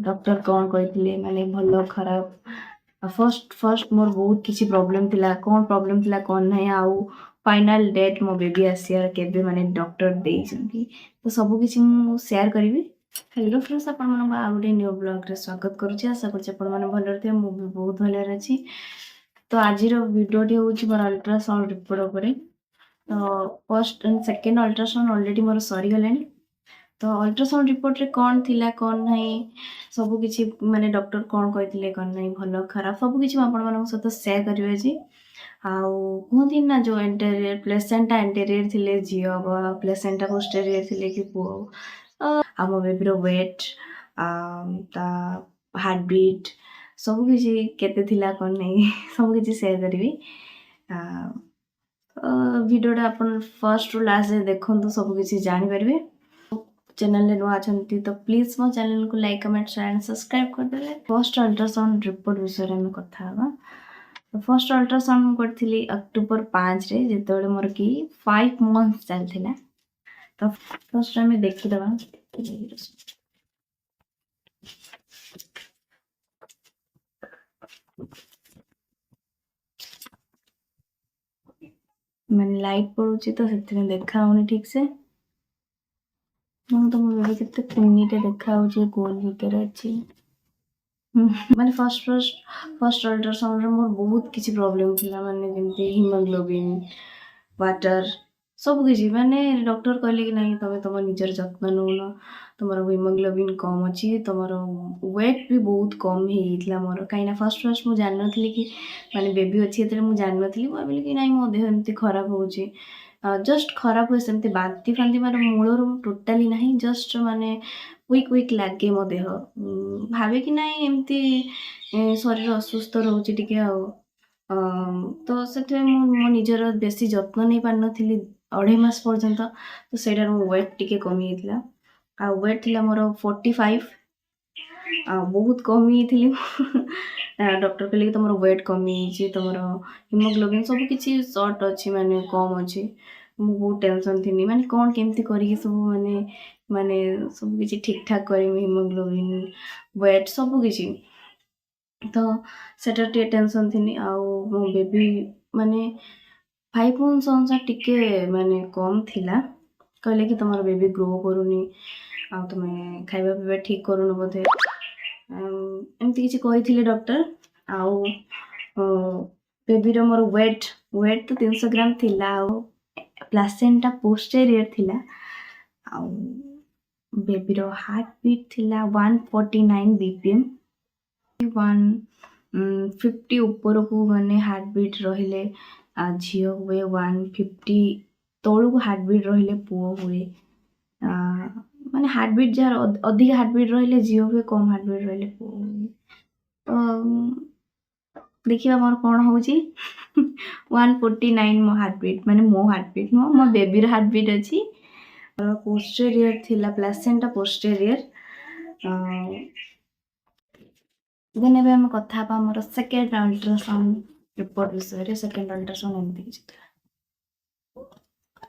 Doctor कौन कहते माने भल खराब फर्स्ट फर्स्ट मोर बहुत किसी प्रॉब्लम थिला कौन प्रॉब्लम थिला कौन नहीं आउ फाइनल डेट मो बेबी आसियार केबे माने डॉक्टर देइछंती तो सब किसी मु शेयर करिवि। हेलो फ्रेंड्स आपण मन आ गुटे न्यू ब्लॉग रे स्वागत करूची आशा करछि आपण माने भलरे थे मु भी बहुत भलरे अछि। तो आज रो वीडियो टी होची मोर अल्ट्रासाउंड रिपोर्ट उपरे। तो first and second ultrasound already मोर सरी गलानी। तो अल्ट्रासाउंड रिपोर्ट रे कौन थिला कौन नहीं सब किसी माने डॉक्टर कौन कहथिले कौन नहीं भलो खराब सब किसी आपण मानक सहित शेयर करिवे जी। आउ कहती ना जो एंटेरियर प्लेसेंटा एंटेरियर थिले जियो प्लेसेंटा पोस्टेरियर थिले कि पुओ आम बेबीर वेट ता हार्ट बीट सब किसी केते थिला कौन नहीं सब किसी शेयर करी। वीडियोटा अपन फर्स्ट रु लास्ट देखु सब किसी जानी पारे। चैनल रे नुआ अछंती तो प्लीज मो चैनल को like comment share and subscribe कर देले। फर्स्ट अल्ट्रासाउंड रिपोर्ट विषय रे हम कथा हबा। तो फर्स्ट अल्ट्रासाउंड करथिली अक्टोबर 5 रे जेतबेले मोर की 5 मंथ्स चलथिला। तो फर्स्ट टाइम देखि दबा मैंने लाइट पड़ुची तो से देखा होनी ठीक से तो मुझे कितने कुनीटे देखा हो गोल भीतर अच्छी माने फर्स्ट अल्ट्रासाउंड रे मोर बहुत किसी प्रॉब्लम थिला माने जेमती हीमोग्लोबिन वाटर सब किसी माने डॉक्टर कहले कि नहीं तमे तुम निजर जत्न नौन तुमर हीमोग्लोबिन कम अच्छी तुमर वेट भी बहुत कम हेइतला मोर काइना फर्स्ट फर्स्ट मु जान नथली कि माने बेबी अच्छी एतरे मु जान नथली मु भाबिली कि नहीं मो देह एमती खराब होउची जस्ट खराब हुए सेमती बांती फांती मार मूलर टोटाली नहीं जस्ट माने वीक वीक लगे मो देह भावे कि नहीं एमती शरीर असुस्थ रोचे टिके तो से मो निजर बेसी जत्न नहीं पार नथली 2.5 मास पर्यंत तो सेटार मो वेट टिके कमी जाइतिला आ वेट थिला मोर 45 बहुत कमी थी डॉक्टर कहले कि तुम वेट कमी तुम हीमोग्लोबिन सब किसी सर्ट अच्छी माने कम अच्छी मु बहुत टेंशन थी माने कौन केमती करी सब माने माने सब किसी ठीक ठाक करी हीमोग्लोबिन वेट सब किसी तो सेटा टे टेंशन थी आउ मो बेबी माने 5 मंथ्स अनुसार टिके माने कम थिला कहले कि तुम बेबी ग्रो करूनी आ तुम खाइबा पीबा ठीक करूनु बोधे एमती किसी कही डॉक्टर आउ बेबीर मोर वेट वेट तो 300 ग्राम थिला आउ प्लासेंटा पोस्टेरियर थिला आउ बेबीर हार्ट बीट थिला 149 बीपीएम 150 ऊपर को माने हार्ट बीट रहिले झियो हुए 150 तळु को हार्ट बीट रहिले पुओ हुए माने हार्ट बीट जार अधिक हार्ट बीट रहिले झियो हुए कम हार्ट बीट रहिले पुओ हुए देखिबा मोर कोन होउची 149 मो हार्ट बीट माने मो हार्ट बीट मो बेबीर हार्ट बीट अछि पोस्टेरियर थिला प्लासेंटा पोस्टेरियर देन एबे हम कथा पा मोर सेकंड अल्ट्रासाउंड रिपोर्ट विषय सेकंड अल्ट्रासाउंड एमती किछि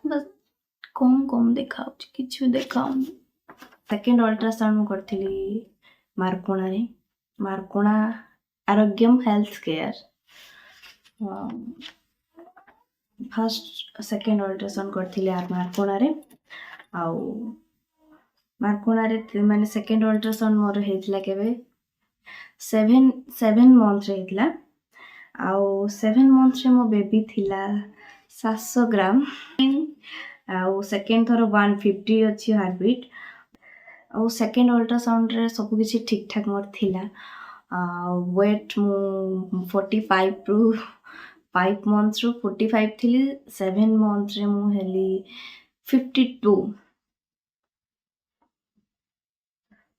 बस कम कम देखा किछु देखा सेकंड अल्ट्रासाउंड मु करथिली मारकोणा Arogyam health care first second ultrasound करथिली मारकोणा रे आउ मारकोणा रे माने सेकंड अल्ट्रासाउंड मोर हेतला केबे 7 मंथ रे हेतला आउ 7 मंथ रे मो बेबी थिला 700 ग्राम आउ सेकंड थरो 150 अच्छी हार्ट बीट आउ सेकंड अल्ट्रासाउंड रे सब किसी ठीक ठाक मोर थिला वेट मु 45 रु 5 मंथ्स रु 45 थिली 7 मंथ रे मु हेली 52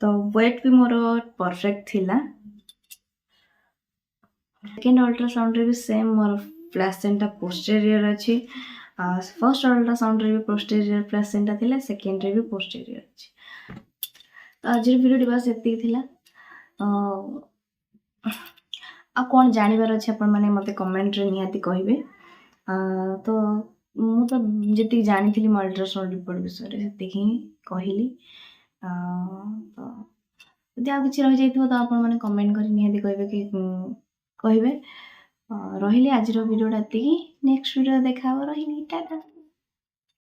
तो वेट भी मोर परफेक्ट थिला सेकंड अल्ट्रासाउंड रे भी सेम मोर प्लासेंटा पोस्टेरियर अछि फर्स्ट अल्ट्रासाउंड रे भी पोस्टेरियर प्लासेंटा थिला सेकंड रे भी पोस्टेरियर अछि आज वीडियो बस एति थिला आ कौन जानवर अच्छे अपन मैंने मत कमेंट रे निहाती कहिबे तो मु तो जी जानी थी अल्ट्रासाउंड रिपोर्ट विषय से कहली तो ଯଦି ଆଉ କିଛି ରହିଯାଇଥିବ ତ ଆପଣମାନେ କମେଣ୍ଟ କରି ନିହାତି କହିବେ କି କହିବେ। ରହିଲି ଆଜିର ଭିଡ଼ିଓଟା ଏତିକି। ନେକ୍ସଟ ଭିଡ଼ିଓ ଦେଖା ହବ। ରହିଲି, ଟାଟା।